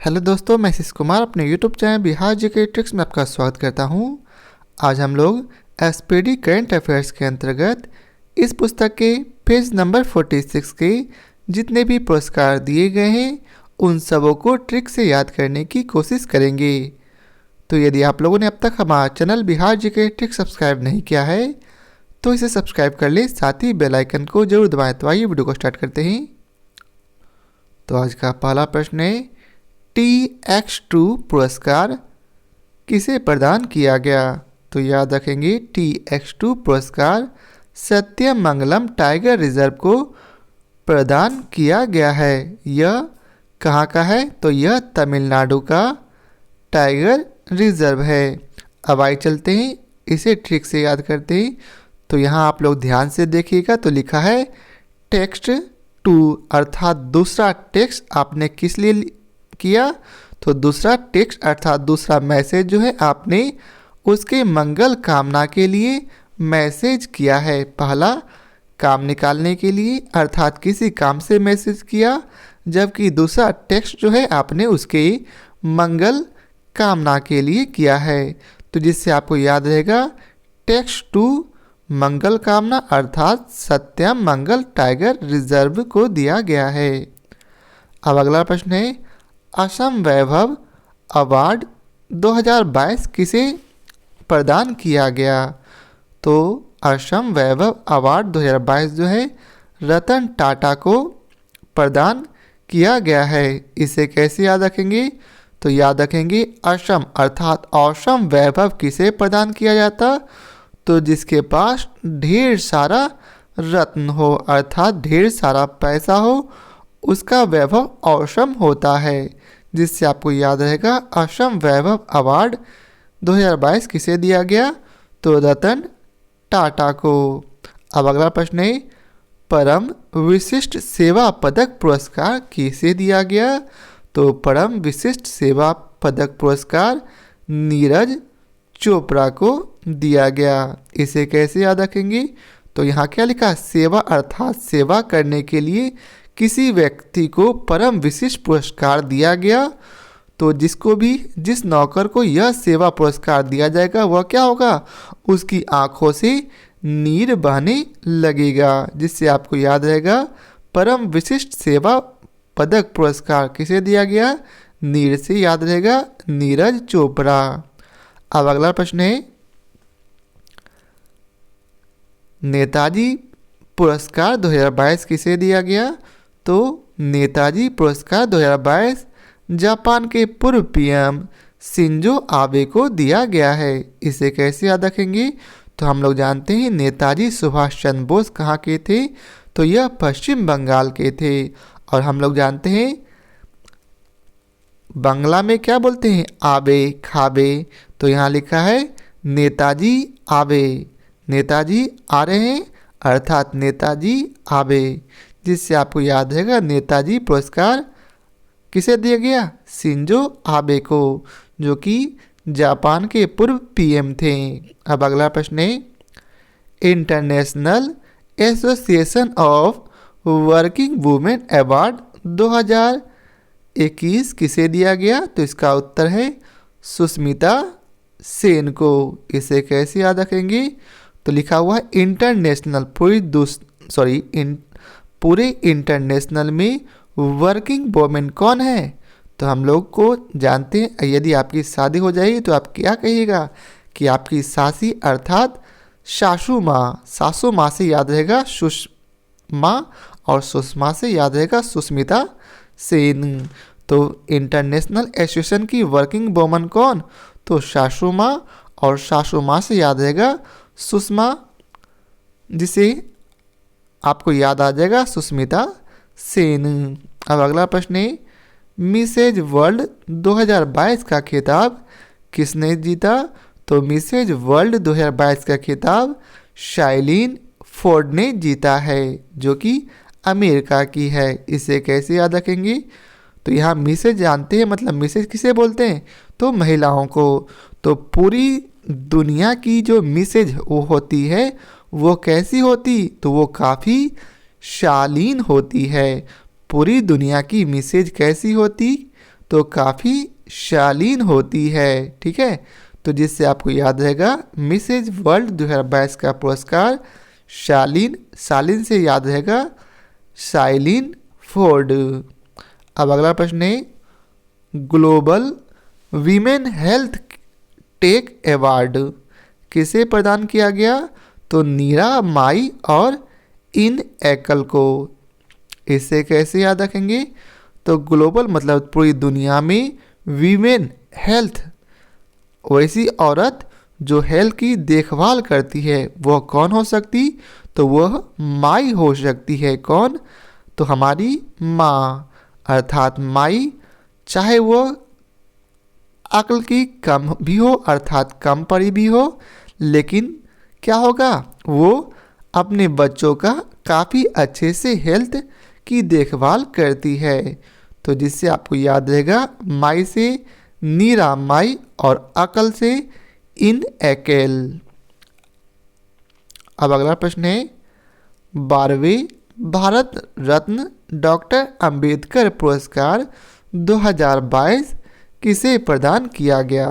Hello दोस्तों, मैं आशीष कुमार अपने YouTube channel Bihar GK tricks में आपका स्वागत करता हूं। आज हम लोग एसपीडी करंट अफेयर्स के अंतर्गत इस पुस्तक के पेज नंबर 46 के जितने भी पुरस्कार दिए गए हैं उन सबों को ट्रिक से याद करने की कोशिश करेंगे। तो यदि आप लोगों ने अब तक हमारा channel Bihar GK tricks subscribe नहीं किया है तो इसे सब्सक्राइब कर ले, साथ ही बेल आइकन को जरूर दबाएं। तो आइए वीडियो को स्टार्ट करते हैं। तो आज का पहला प्रश्न है, TX2 पुरस्कार किसे प्रदान किया गया? तो याद रखेंगे TX2 पुरस्कार सत्यम मंगलम टाइगर रिजर्व को प्रदान किया गया है। यह कहाँ का है? तो यह तमिलनाडु का टाइगर रिजर्व है। अब आइए चलते हैं, इसे ट्रिक से याद करते हैं। तो यहाँ आप लोग ध्यान से देखिएगा, तो लिखा है टेक्स्ट 2, अर्थात दूसरा टेक्स्ट आपने किस लिए किया? तो दूसरा टेक्स्ट अर्थात दूसरा मैसेज जो है आपने उसके मंगल कामना के लिए मैसेज किया है। पहला काम निकालने के लिए अर्थात किसी काम से मैसेज किया, जबकि दूसरा टेक्स्ट जो है आपने उसके मंगल कामना के लिए किया है। तो जिससे आपको याद रहेगा टेक्स्ट 2 मंगल कामना अर्थात सत्यम मंगल टाइगर रिजर्व को दिया गया है। अब अगला प्रश्न है, असम वैभव अवार्ड 2022 किसे प्रदान किया गया? तो असम वैभव अवार्ड 2022 जो है रतन टाटा को प्रदान किया गया है। इसे कैसे याद रखेंगे? तो याद रखेंगे असम अर्थात औसम वैभव किसे प्रदान किया जाता? तो जिसके पास ढेर सारा रत्न हो अर्थात ढेर सारा पैसा हो, उसका वैभव औसम होता है। जिससे आपको याद रहेगा असम वैभव अवार्ड 2022 किसे दिया गया? तो रतन टाटा को। अब अगला प्रश्न है, परम विशिष्ट सेवा पदक पुरस्कार किसे दिया गया? तो परम विशिष्ट सेवा पदक पुरस्कार नीरज चोपड़ा को दिया गया। इसे कैसे याद रखेंगे? तो यहाँ क्या लिखा? सेवा अर्थात सेवा करने के लिए किसी व्यक्ति को परम विशिष्ट पुरस्कार दिया गया। तो जिस नौकर को यह सेवा पुरस्कार दिया जाएगा वह क्या होगा? उसकी आंखों से नीर बहने लगेगा। जिससे आपको याद रहेगा परम विशिष्ट सेवा पदक पुरस्कार किसे दिया गया? नीर से याद रहेगा नीरज चोपड़ा। अब अगला प्रश्न है, नेताजी पुरस्कार 2022 किसे दिया गया? तो नेताजी पुरस्कार 2022 जापान के पूर्व पीएम शिंजो आबे को दिया गया है। इसे कैसे याद रखेंगे? तो हम लोग जानते हैं नेताजी सुभाष चंद्र बोस कहाँ के थे? तो यह पश्चिम बंगाल के थे। और हम लोग जानते हैं बांग्ला में क्या बोलते हैं? आबे खाबे। तो यहाँ लिखा है नेताजी आबे, नेताजी आ रहे हैं अर्थात नेताजी आबे। जिससे आपको याद रहेगा नेताजी पुरस्कार किसे दिया गया? शिंजो आबे को, जो कि जापान के पूर्व पीएम थे। अब अगला प्रश्न है, international association of working women award 2021 किसे दिया गया? तो इसका उत्तर है सुष्मिता सेन को। इसे कैसे याद रखेंगे? तो लिखा हुआ है इंटरनेशनल पूरे इंटरनेशनल में वर्किंग वुमेन कौन है? तो हम लोग को जानते हैं यदि आपकी शादी हो जाएगी तो आप क्या कहिएगा कि आपकी सासी अर्थात सासू माँ से याद रहेगा सुषमा और सुषमा से याद रहेगा सुष्मिता सेन। तो इंटरनेशनल एसोसिएशन की वर्किंग वुमन कौन? तो सासू माँ और सासू माँ से याद रहेगा सुषमा, जिसे आपको याद आ जाएगा सुष्मिता सेन। अब अगला प्रश्न है, मिसेज वर्ल्ड 2022 का खिताब किसने जीता? तो मिसेज वर्ल्ड 2022 का खिताब शाइलीन फोर्ड ने जीता है, जो कि अमेरिका की है। इसे कैसे याद रखेंगे? तो यहाँ मिसेज जानते हैं, मतलब मिसेज किसे बोलते हैं? तो महिलाओं को। तो पूरी दुनिया की जो मिसेज वो होती है वो कैसी होती? तो वो काफ़ी शालीन होती है। पूरी दुनिया की मिसेज कैसी होती? तो काफ़ी शालीन होती है। ठीक है, तो जिससे आपको याद रहेगा मिसेज वर्ल्ड 2022 का पुरस्कार शालीन, शालीन से याद रहेगा शाइलिन फोर्ड। अब अगला प्रश्न है, global women health take award किसे प्रदान किया गया? तो नीरा माई और इन एकल को। इसे कैसे याद रखेंगे? तो ग्लोबल मतलब पूरी दुनिया में, वीमेन हेल्थ वैसी औरत जो हेल्थ की देखभाल करती है, वह कौन हो सकती? तो वह माई हो सकती है। कौन? तो हमारी माँ, अर्थात माई, चाहे वह अक्ल की कम भी हो अर्थात कम पढ़ी भी हो, लेकिन क्या होगा, वो अपने बच्चों का काफ़ी अच्छे से हेल्थ की देखभाल करती है। तो जिससे आपको याद रहेगा माई से नीरा माई और अकल से इन एकेल। अब अगला प्रश्न है, 12वें भारत रत्न डॉक्टर अंबेडकर पुरस्कार 2022 किसे प्रदान किया गया?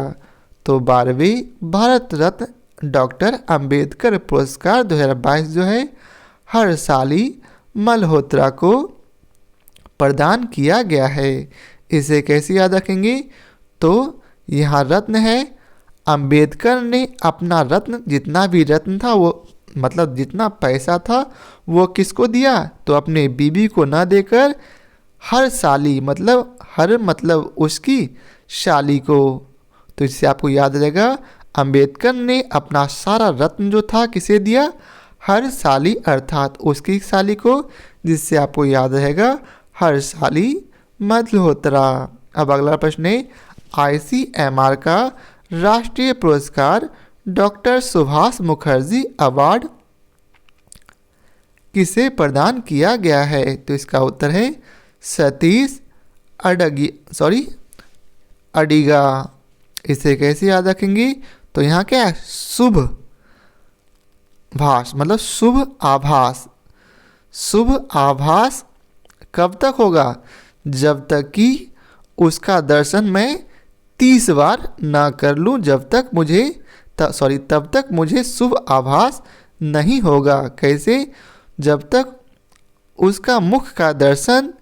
तो 12वें भारत रत्न डॉक्टर अंबेडकर पुरस्कार 2022 जो है हर साल ही मल्होत्रा को प्रदान किया गया है। इसे कैसे याद रखेंगे? तो यहाँ रत्न है, अंबेडकर ने अपना रत्न, जितना भी रत्न था वो मतलब जितना पैसा था वो किसको दिया? तो अपने बीबी को ना देकर हर साली मतलब उसकी शाली को। तो इससे आपको याद रहेगा अंबेडकर ने अपना सारा रत्न जो था किसे दिया? हर साली अर्थात उसकी साली को, जिससे आपको याद रहेगा हर साली मल्होत्रा। अब अगला प्रश्न है, ICMR का राष्ट्रीय पुरस्कार डॉक्टर सुभाष मुखर्जी अवार्ड किसे प्रदान किया गया है? तो इसका उत्तर है सतीश अडिगा। इसे कैसे याद रखेंगे? तो यहाँ क्या है, शुभ भाष मतलब शुभ आभास। शुभ आभास कब तक होगा? जब तक कि उसका दर्शन मैं 30 बार ना कर लूँ, तब तक मुझे शुभ आभास नहीं होगा। कैसे? जब तक उसका मुख का दर्शन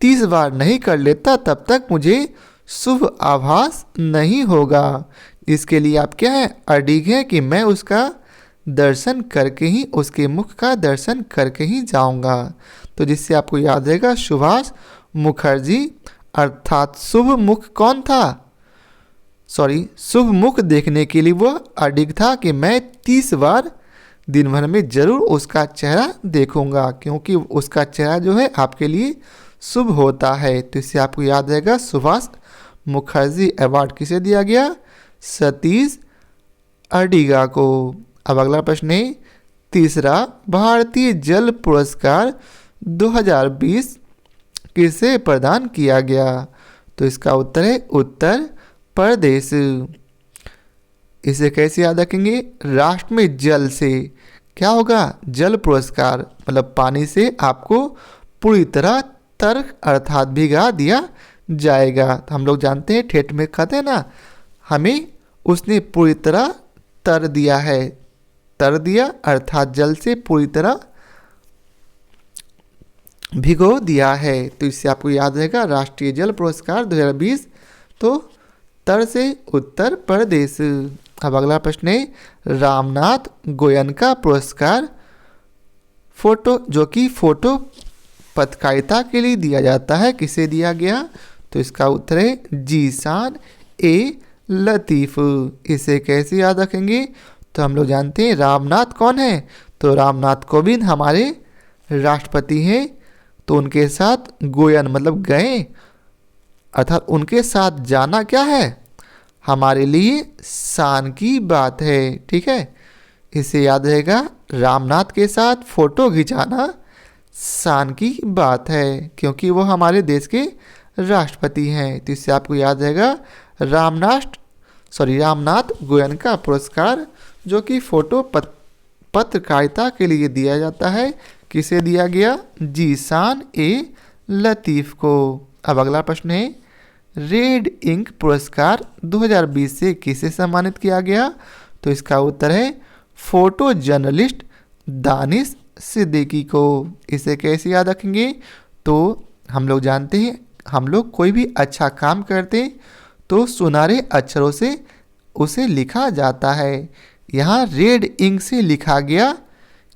30 बार नहीं कर लेता तब तक मुझे शुभ आभास नहीं होगा। इसके लिए आप क्या है, अडिग है कि मैं उसका दर्शन करके ही, उसके मुख का दर्शन करके ही जाऊंगा। तो जिससे आपको याद रहेगा सुभाष मुखर्जी अर्थात शुभ मुख कौन था? शुभ मुख देखने के लिए वह अडिग था कि मैं 30 बार दिन भर में जरूर उसका चेहरा देखूंगा, क्योंकि उसका चेहरा जो है आपके लिए शुभ होता है। तो इससे आपको याद रहेगा सुभाष मुखर्जी अवार्ड किसे दिया गया? सतीश अडिगा को। अब अगला प्रश्न है, तीसरा भारतीय जल पुरस्कार 2020 किसे प्रदान किया गया? तो इसका उत्तर है उत्तर प्रदेश। इसे कैसे याद रखेंगे? राष्ट्र में जल से क्या होगा? जल पुरस्कार मतलब पानी से आपको पूरी तरह तर्क अर्थात भिगा दिया जाएगा। तो हम लोग जानते हैं, ठेठ में कहते हैं ना, हमें उसने पूरी तरह तर दिया है। तर दिया अर्थात जल से पूरी तरह भिगो दिया है। तो इससे आपको याद रहेगा राष्ट्रीय जल पुरस्कार 2020 तो तर से उत्तर प्रदेश। अब अगला प्रश्न है, रामनाथ गोयनका पुरस्कार जो कि फोटो पत्रकारिता के लिए दिया जाता है, किसे दिया गया? तो इसका उत्तर है जीशान ए लतीफ़। इसे कैसे याद रखेंगे? तो हम लोग जानते हैं रामनाथ कौन है? तो रामनाथ कोविंद हमारे राष्ट्रपति हैं। तो उनके साथ गोयन मतलब गए अर्थात उनके साथ जाना क्या है, हमारे लिए शान की बात है। ठीक है, इसे याद रहेगा रामनाथ के साथ फोटो खिंचाना शान की बात है, क्योंकि वो हमारे देश के राष्ट्रपति हैं। तो इससे आपको याद रहेगा रामनाथ गोयनका पुरस्कार जो कि फोटो पत्रकारिता के लिए दिया जाता है, किसे दिया गया? जीशान ए लतीफ़ को। अब अगला प्रश्न है, रेड इंक पुरस्कार 2020 से किसे सम्मानित किया गया? तो इसका उत्तर है फोटो जर्नलिस्ट दानिश सिद्दीकी को। इसे कैसे याद रखेंगे? तो हम लोग जानते हैं, हम लोग कोई भी अच्छा काम करते तो सुनहरे अक्षरों से उसे लिखा जाता है। यहाँ रेड इंक से लिखा गया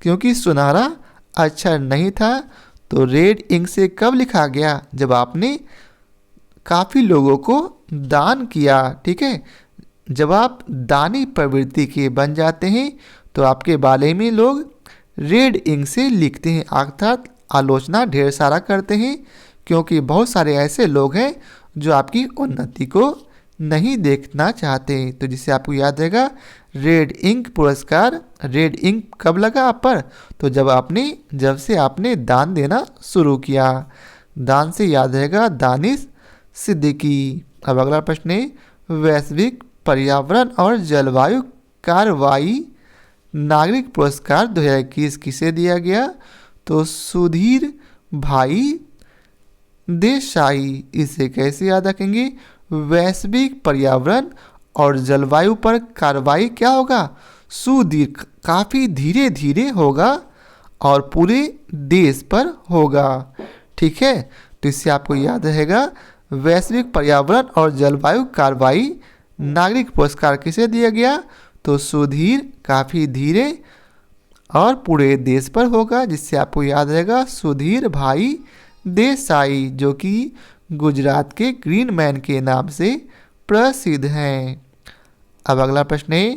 क्योंकि सुनहरा अक्षर नहीं था। तो रेड इंक से कब लिखा गया? जब आपने काफ़ी लोगों को दान किया। ठीक है, जब आप दानी प्रवृत्ति के बन जाते हैं तो आपके बारे में लोग रेड इंक से लिखते हैं, अर्थात आलोचना ढेर सारा करते हैं, क्योंकि बहुत सारे ऐसे लोग हैं जो आपकी उन्नति को नहीं देखना चाहते। तो जिससे आपको याद रहेगा रेड इंक पुरस्कार, रेड इंक कब लगा आप पर? तो जब से आपने दान देना शुरू किया। दान से याद रहेगा दानिश सिद्दीकी। अब अगला प्रश्न है, वैश्विक पर्यावरण और जलवायु कार्रवाई नागरिक पुरस्कार 2021 किसे दिया गया? तो सुधीर भाई देसाई। इसे कैसे याद रखेंगे? वैश्विक पर्यावरण और जलवायु पर कार्रवाई क्या होगा? सुदीर्घ, काफ़ी धीरे धीरे होगा और पूरे देश पर होगा। ठीक है, तो इससे आपको याद रहेगा वैश्विक पर्यावरण और जलवायु कार्रवाई नागरिक पुरस्कार किसे दिया गया? तो सुधीर, काफ़ी धीरे और पूरे देश पर होगा, जिससे आपको याद रहेगा सुधीर भाई देसाई, जो कि गुजरात के ग्रीन मैन के नाम से प्रसिद्ध हैं। अब अगला प्रश्न है,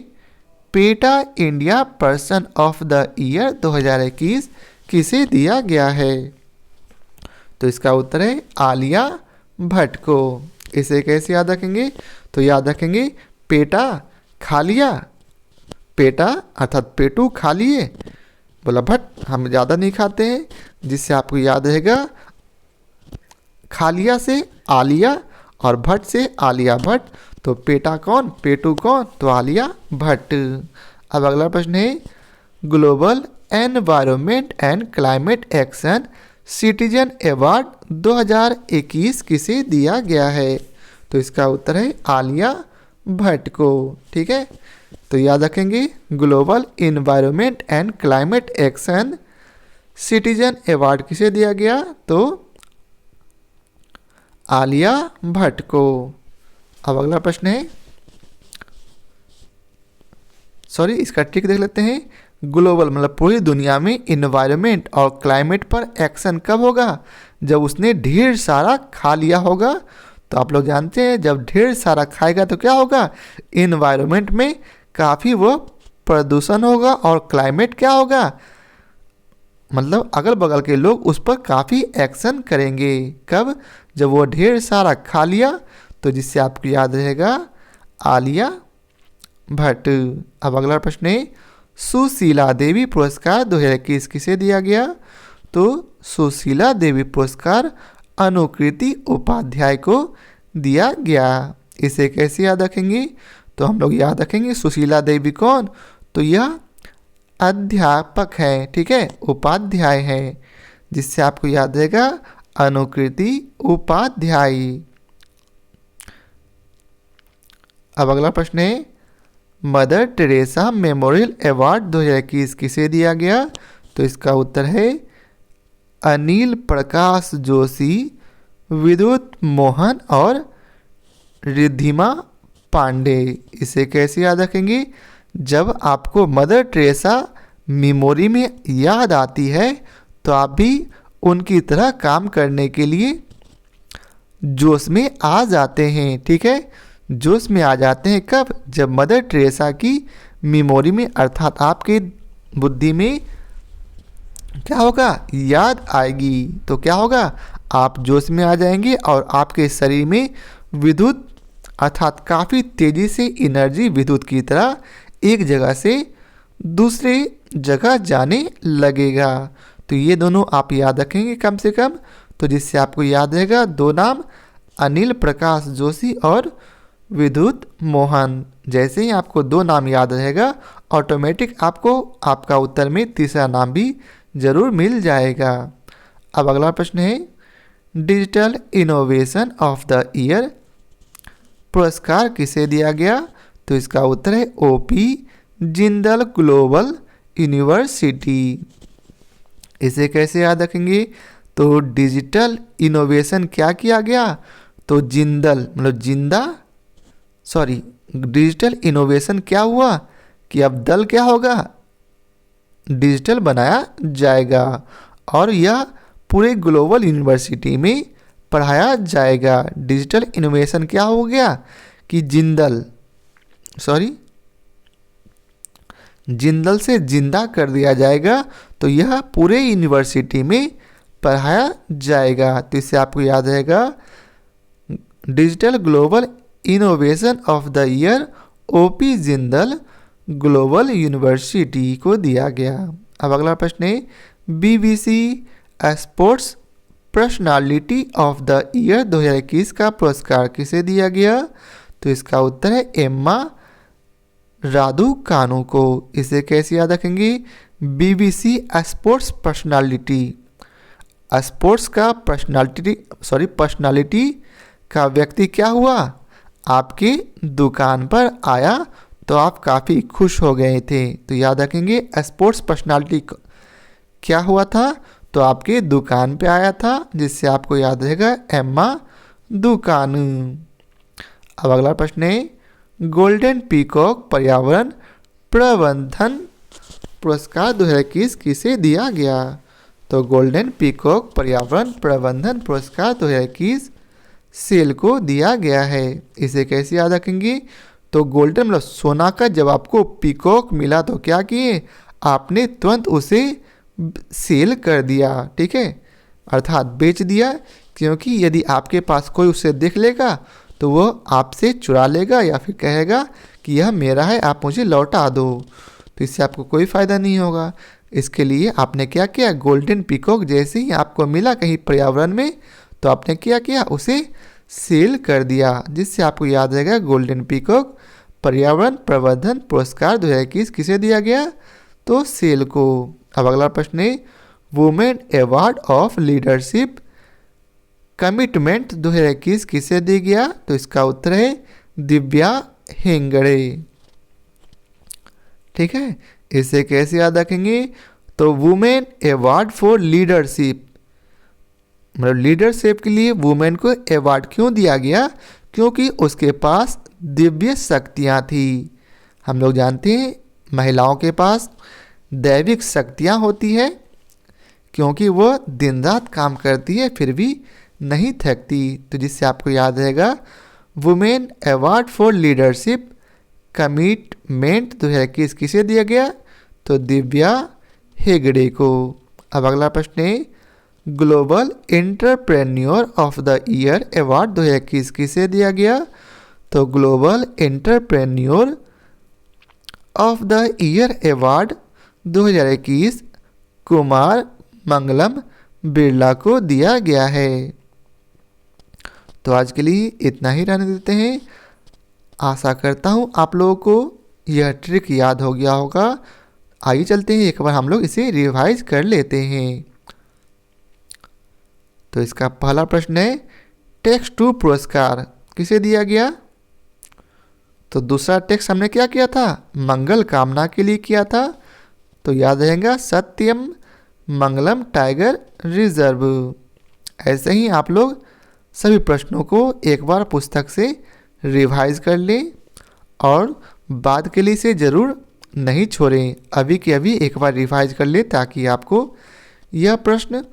PETA India person of the year 2021 किसे दिया गया है? तो इसका उत्तर है आलिया भट्ट को। इसे कैसे याद रखेंगे? तो याद रखेंगे पेटा खा लिया, पेटा अर्थात पेटू खा लिए, बोला भट्ट हम ज़्यादा नहीं खाते हैं, जिससे आपको याद रहेगा खालिया से आलिया और भट्ट से आलिया भट्ट। तो पेटा कौन, पेटू कौन? तो आलिया भट्ट। अब अगला प्रश्न है, global environment and climate action citizen award 2021 किसे दिया गया है? तो इसका उत्तर है आलिया भट्ट को। ठीक है, तो याद रखेंगे global environment and climate action citizen award किसे दिया गया? तो आलिया भट्ट को। अब अगला प्रश्न है, सॉरी इसका ट्रिक देख लेते हैं। ग्लोबल मतलब पूरी दुनिया में इन्वायरमेंट और क्लाइमेट पर एक्शन कब होगा? जब उसने ढेर सारा खा लिया होगा। तो आप लोग जानते हैं जब ढेर सारा खाएगा तो क्या होगा? इन्वायरमेंट में काफ़ी वो प्रदूषण होगा और क्लाइमेट क्या होगा? मतलब अगल बगल के लोग उस पर काफ़ी एक्शन करेंगे। कब? जब वो ढेर सारा खा लिया। तो जिससे आपको याद रहेगा आलिया भट्ट। अब अगला प्रश्न है, सुशीला देवी पुरस्कार 2021 किसे दिया गया? तो सुशीला देवी पुरस्कार अनुकृति उपाध्याय को दिया गया। इसे कैसे याद रखेंगे? तो हम लोग याद रखेंगे सुशीला देवी कौन? तो यह अध्यापक है, ठीक है, उपाध्याय है, जिससे आपको याद रहेगा अनुकृति उपाध्याय। अब अगला प्रश्न है, मदर टेरेसा मेमोरियल अवार्ड 2021 किसे दिया गया? तो इसका उत्तर है अनिल प्रकाश जोशी, विद्युत मोहन और रिद्धिमा पांडे। इसे कैसे याद रखेंगे? जब आपको मदर टेरेसा मेमोरी में याद आती है तो आप भी उनकी तरह काम करने के लिए जोश में आ जाते हैं। ठीक है, जोश में आ जाते हैं कब? जब मदर टेरेसा की मेमोरी में अर्थात आपके बुद्धि में क्या होगा? याद आएगी। तो क्या होगा? आप जोश में आ जाएंगे और आपके शरीर में विद्युत अर्थात काफ़ी तेज़ी से एनर्जी विद्युत की तरह एक जगह से दूसरे जगह जाने लगेगा। तो ये दोनों आप याद रखेंगे कम से कम। तो जिससे आपको याद रहेगा दो नाम, अनिल प्रकाश जोशी और विद्युत मोहन। जैसे ही आपको दो नाम याद रहेगा ऑटोमेटिक आपको आपका उत्तर में तीसरा नाम भी ज़रूर मिल जाएगा। अब अगला प्रश्न है, digital innovation of the year पुरस्कार किसे दिया गया? तो इसका उत्तर है ओपी जिंदल ग्लोबल यूनिवर्सिटी। इसे कैसे याद रखेंगे? तो डिजिटल इनोवेशन क्या किया गया? तो जिंदल मतलब डिजिटल इनोवेशन क्या हुआ कि अब दल क्या होगा? डिजिटल बनाया जाएगा और यह पूरे ग्लोबल यूनिवर्सिटी में पढ़ाया जाएगा। डिजिटल इनोवेशन क्या हो गया कि जिंदल से जिंदा कर दिया जाएगा, तो यह पूरे यूनिवर्सिटी में पढ़ाया जाएगा। तो इससे आपको याद रहेगा digital global innovation of the year OP Jindal global university को दिया गया। अब अगला प्रश्न है BBC sports personality of the year 2021 का पुरस्कार किसे दिया गया? तो इसका उत्तर है एम्मा रादुकानु को। इसे कैसे याद रखेंगे? बीबीसी स्पोर्ट्स पर्सनालिटी, स्पोर्ट्स का पर्सनालिटी का व्यक्ति क्या हुआ? आपकी दुकान पर आया तो आप काफ़ी खुश हो गए थे। तो याद रखेंगे स्पोर्ट्स पर्सनालिटी क्या हुआ था? तो आपके दुकान पे आया था, जिससे आपको याद रहेगा एम्मा दुकान। अब अगला प्रश्न है गोल्डन पीकॉक पर्यावरण प्रबंधन पुरस्कार 2021 किसे दिया गया? तो गोल्डन पीकॉक पर्यावरण प्रबंधन पुरस्कार 2021 सेल को दिया गया है। इसे कैसे याद रखेंगे? तो गोल्डन मतलब सोना का जब आपको पीकॉक मिला तो क्या किए? आपने तुरंत उसे सेल कर दिया, ठीक है, अर्थात बेच दिया, क्योंकि यदि आपके पास कोई उसे देख लेगा तो वो आपसे चुरा लेगा या फिर कहेगा कि यह मेरा है, आप मुझे लौटा दो। तो इससे आपको कोई फ़ायदा नहीं होगा। इसके लिए आपने क्या किया? गोल्डन पीकॉक जैसे ही आपको मिला कहीं पर्यावरण में, तो आपने क्या किया? उसे सेल कर दिया, जिससे आपको याद रहेगा गोल्डन पीकॉक पर्यावरण प्रबंधन पुरस्कार 2021 किसे दिया गया? तो सेल को। अब अगला प्रश्न है women award of leadership commitment 2021 किसे दिया गया? तो इसका उत्तर है दिव्या हेंगड़े, ठीक है। इसे कैसे याद रखेंगे? तो वुमेन अवार्ड फॉर लीडरशिप मतलब लीडरशिप के लिए वुमेन को अवार्ड क्यों दिया गया? क्योंकि उसके पास दिव्य शक्तियाँ थी। हम लोग जानते हैं महिलाओं के पास दैविक शक्तियाँ होती है, क्योंकि वो दिन रात काम करती है फिर भी नहीं थकती। तो जिससे आपको याद रहेगा women award for leadership commitment 2021 किसे दिया गया? तो दिव्या हेगड़े को। अब अगला प्रश्न है global entrepreneur of the year award 2021 किसे दिया गया? तो global entrepreneur of the year award 2021 Kumar Mangalam Birla को दिया गया है। तो आज के लिए इतना ही रहने देते हैं। आशा करता हूँ आप लोगों को यह ट्रिक याद हो गया होगा। आइए चलते हैं एक बार हम लोग इसे रिवाइज कर लेते हैं। तो इसका पहला प्रश्न है टेक्स्ट टू पुरस्कार किसे दिया गया? तो दूसरा टेक्स्ट हमने क्या किया था? मंगल कामना के लिए किया था। तो याद रहेगा सत्यम मंगलम टाइगर रिजर्व। ऐसे ही आप लोग सभी प्रश्नों को एक बार पुस्तक से रिवाइज कर लें और बाद के लिए इसे ज़रूर नहीं छोड़ें। अभी के अभी एक बार रिवाइज कर लें ताकि आपको यह प्रश्न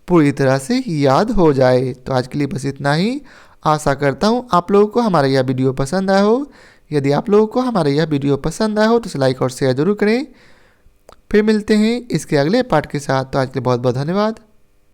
पूरी तरह से याद हो जाए। तो आज के लिए बस इतना ही। आशा करता हूँ आप लोगों को हमारा यह वीडियो पसंद आया हो। यदि आप लोगों को हमारा यह वीडियो पसंद आया हो तो इसे लाइक और शेयर जरूर करें। फिर मिलते हैं इसके अगले पार्ट के साथ। तो आज के लिए बहुत बहुत धन्यवाद।